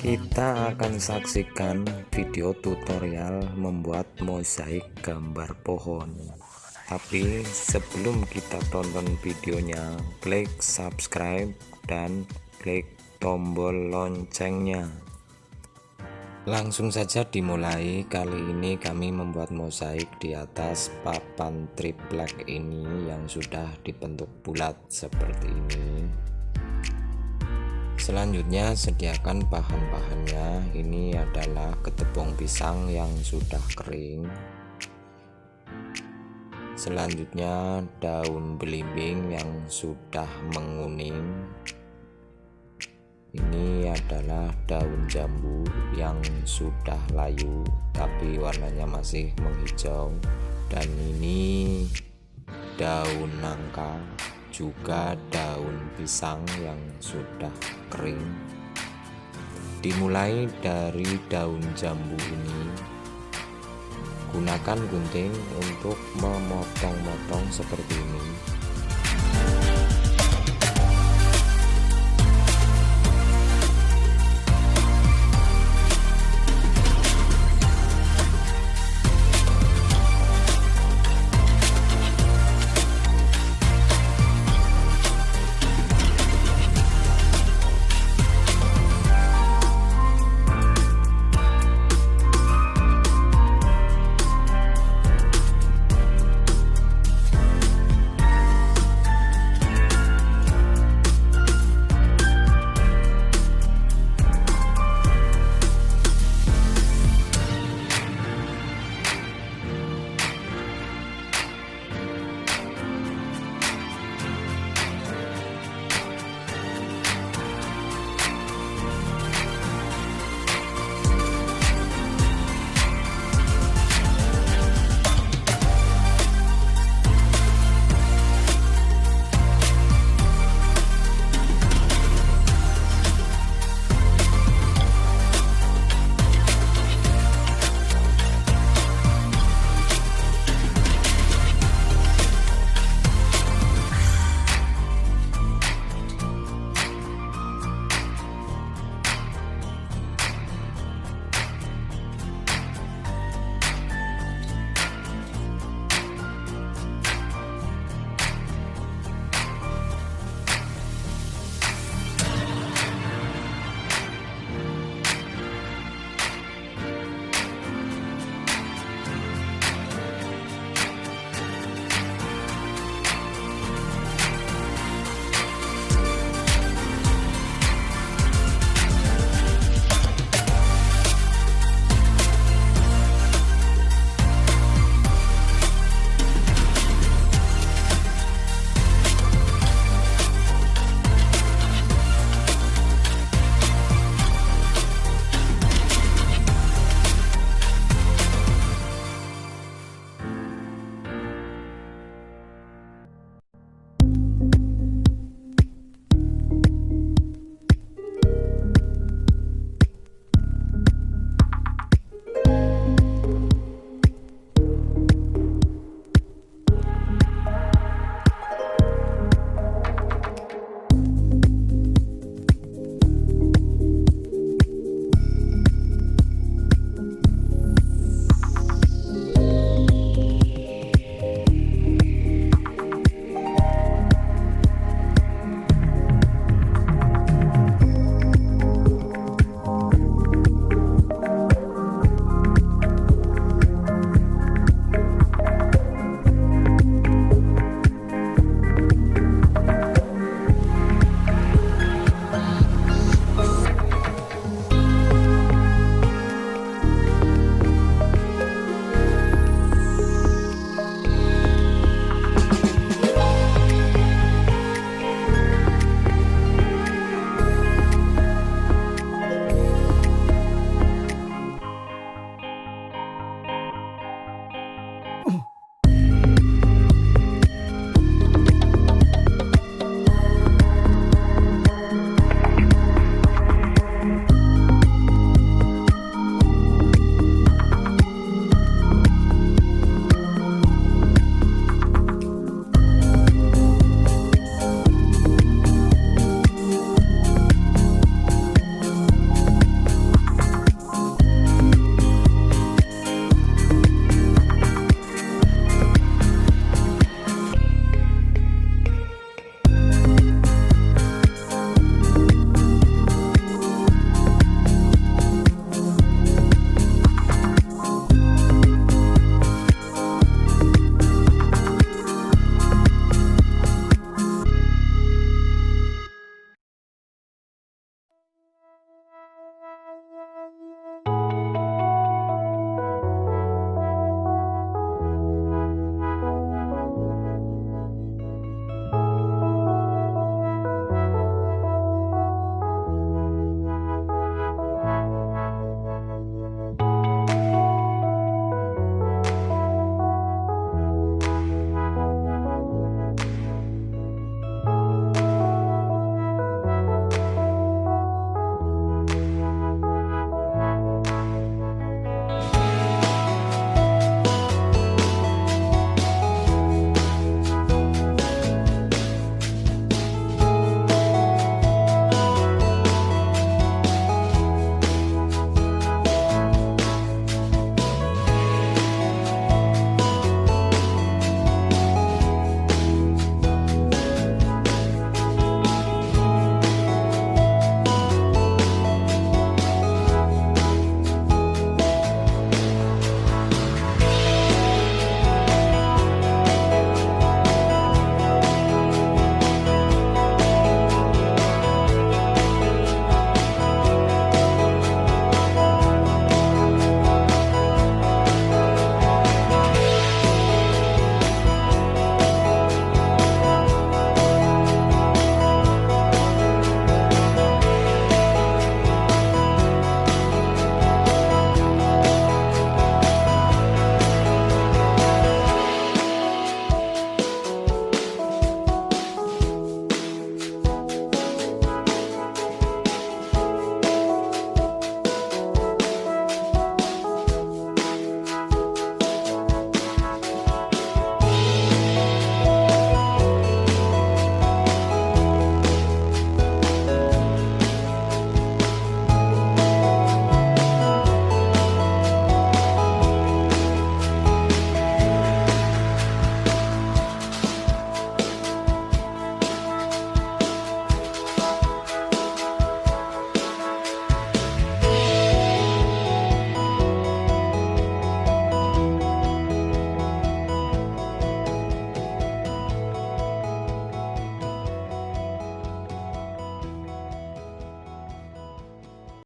Kita akan saksikan video tutorial membuat mozaik gambar pohon. Tapi sebelum kita tonton videonya, klik subscribe dan klik tombol loncengnya. Langsung saja dimulai. Kali ini kami membuat mozaik di atas papan triplek ini yang sudah dibentuk bulat seperti ini. Selanjutnya sediakan bahan-bahannya. Ini adalah ketepung pisang yang sudah kering. Selanjutnya daun belimbing yang sudah menguning. Ini adalah daun jambu yang sudah layu tapi warnanya masih menghijau. Dan ini daun nangka, juga daun pisang yang sudah kering. Dimulai dari daun jambu ini. Gunakan gunting untuk memotong-motong seperti ini.